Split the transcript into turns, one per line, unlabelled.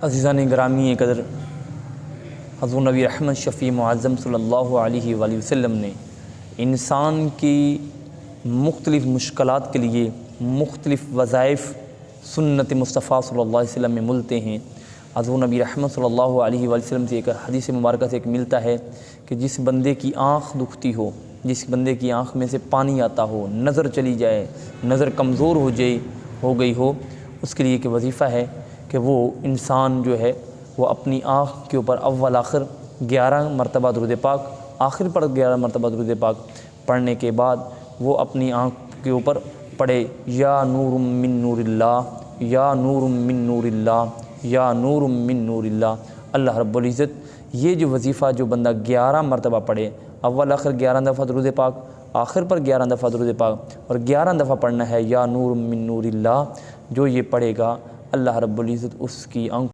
عزیزان گرامی قدر، حضور نبی رحمت شفیع معظم صلی اللہ علیہ وآلہ وسلم نے انسان کی مختلف مشکلات کے لیے مختلف وظائف سنت مصطفیٰ صلی اللہ علیہ وسلم میں ملتے ہیں۔ حضور نبی رحمت صلی اللہ علیہ وآلہ وسلم سے ایک حدیث مبارکہ سے ایک ملتا ہے کہ جس بندے کی آنکھ دکھتی ہو، جس بندے کی آنکھ میں سے پانی آتا ہو، نظر چلی جائے، نظر کمزور ہو گئی ہو، اس کے لیے ایک وظیفہ ہے کہ وہ انسان جو ہے وہ اپنی آنکھ کے اوپر اول آخر 11 مرتبہ درود پاک، آخر پر 11 مرتبہ درود پاک پڑھنے کے بعد وہ اپنی آنکھ کے اوپر پڑھے یا نور من نور اللہ، یا نور من نور اللہ، یا نور من نور اللہ۔ اللہ رب العزت یہ جو وظیفہ جو بندہ 11 مرتبہ پڑھے، اول آخر 11 دفعہ درود پاک، آخر پر 11 دفعہ درود پاک اور 11 دفعہ پڑھنا ہے یا نور من نور اللہ، جو یہ پڑھے گا اللہ رب العزت اس کی آنکھ